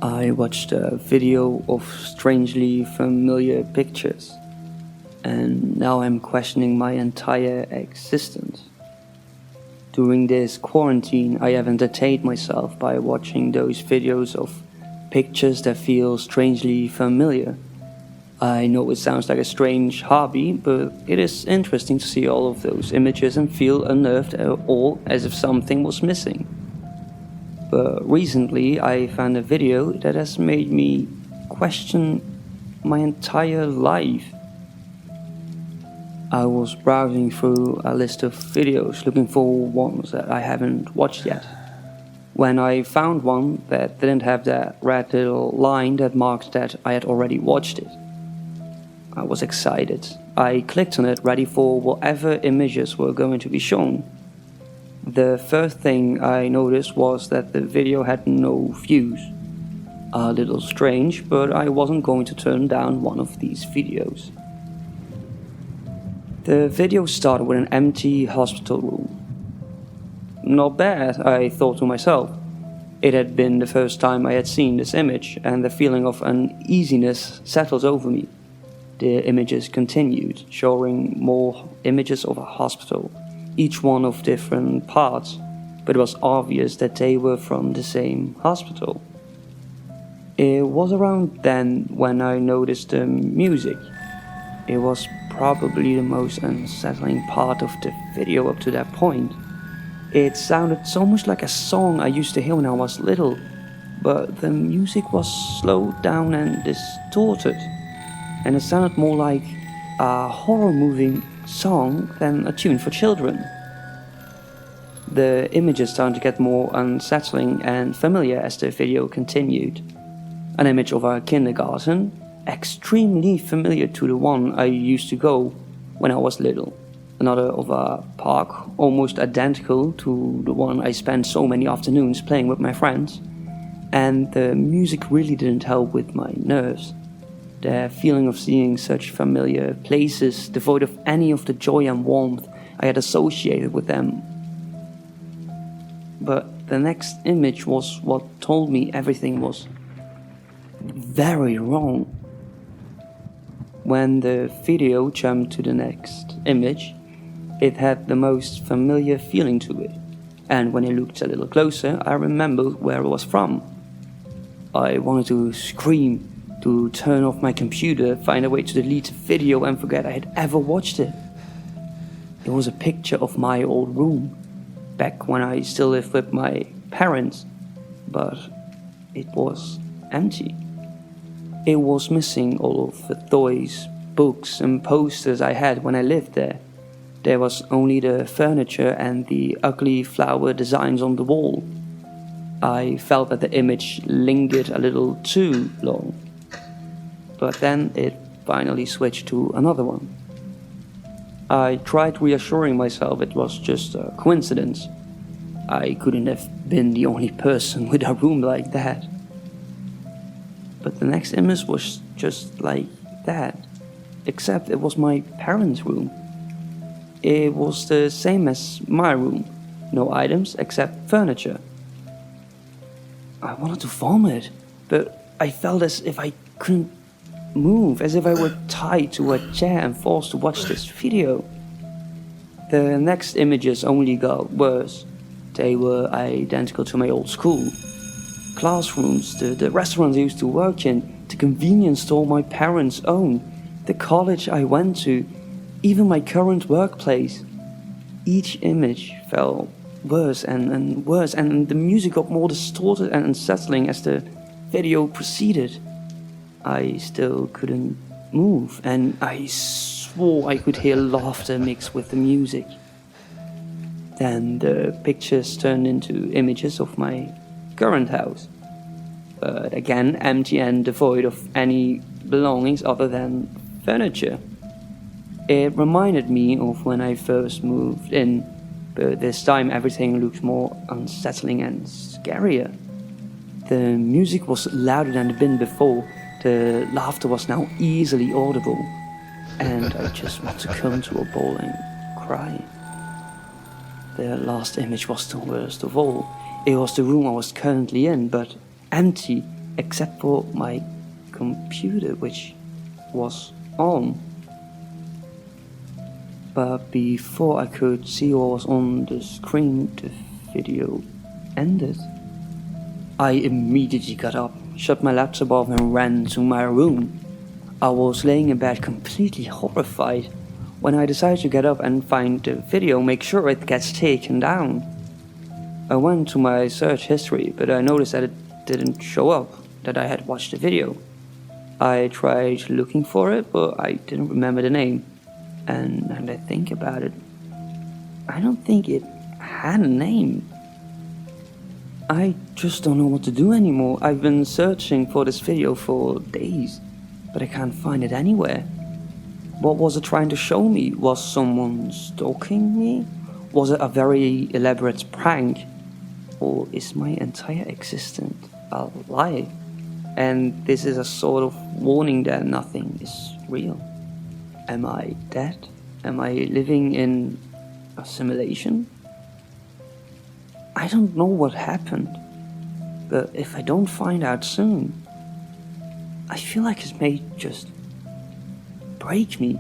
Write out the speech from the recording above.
I watched a video of strangely familiar pictures, and now I'm questioning my entire existence. During this quarantine, I have entertained myself by watching those videos of pictures that feel strangely familiar. I know it sounds like a strange hobby, but it is interesting to see all of those images and feel unnerved or as if something was missing. But recently I found a video that has made me question my entire life. I was browsing through a list of videos looking for ones that I haven't watched yet, when I found one that didn't have that red little line that marked that I had already watched it. I was excited. I clicked on it, ready for whatever images were going to be shown. The first thing I noticed was that the video had no views. A little strange, but I wasn't going to turn down one of these videos. The video started with an empty hospital room. Not bad, I thought to myself. It had been the first time I had seen this image, and the feeling of uneasiness settled over me. The images continued, showing more images of a hospital, each one of different parts, but it was obvious that they were from the same hospital. It was around then when I noticed the music. It was probably the most unsettling part of the video up to that point. It sounded so much like a song I used to hear when I was little, but the music was slowed down and distorted, and it sounded more like a horror movie song than a tune for children. The images started to get more unsettling and familiar as the video continued. An image of a kindergarten, extremely familiar to the one I used to go when I was little. Another of a park, almost identical to the one I spent so many afternoons playing with my friends. And the music really didn't help with my nerves. The feeling of seeing such familiar places, devoid of any of the joy and warmth I had associated with them. But the next image was what told me everything was very wrong. When the video jumped to the next image, it had the most familiar feeling to it, and when I looked a little closer, I remembered where it was from. I wanted to scream, to turn off my computer, find a way to delete the video and forget I had ever watched it. It was a picture of my old room, back when I still lived with my parents, but it was empty. It was missing all of the toys, books and posters I had when I lived there. There was only the furniture and the ugly flower designs on the wall. I felt that the image lingered a little too long. But then it finally switched to another one. I tried reassuring myself it was just a coincidence. I couldn't have been the only person with a room like that. But the next image was just like that, except it was my parents' room. It was the same as my room, no items except furniture. I wanted to vomit, but I felt as if I couldn't move, as if I were tied to a chair and forced to watch this video. The next images only got worse. They were identical to my old school. Classrooms, the restaurants I used to work in, the convenience store my parents owned, the college I went to, even my current workplace. Each image felt worse and worse, and the music got more distorted and unsettling as the video proceeded. I still couldn't move, and I swore I could hear laughter mixed with the music. Then the pictures turned into images of my current house, but again empty and devoid of any belongings other than furniture. It reminded me of when I first moved in, but this time everything looked more unsettling and scarier. The music was louder than it had been before, the laughter was now easily audible, and I just want to come to a ball and cry. The last image was the worst of all. It was the room I was currently in, but empty except for my computer, which was on. But before I could see what was on the screen, the video ended. I immediately got up, shut my laptop off and ran to my room. I was laying in bed completely horrified when I decided to get up and find the video, make sure it gets taken down. I went to my search history, but I noticed that it didn't show up, that I had watched the video. I tried looking for it, but I didn't remember the name. And now that I think about it, I don't think it had a name. I just don't know what to do anymore. I've been searching for this video for days, but I can't find it anywhere. What was it trying to show me? Was someone stalking me? Was it a very elaborate prank? Or is my entire existence a lie? And this is a sort of warning that nothing is real. Am I dead? Am I living in a simulation? I don't know what happened, but if I don't find out soon, I feel like it may just break me.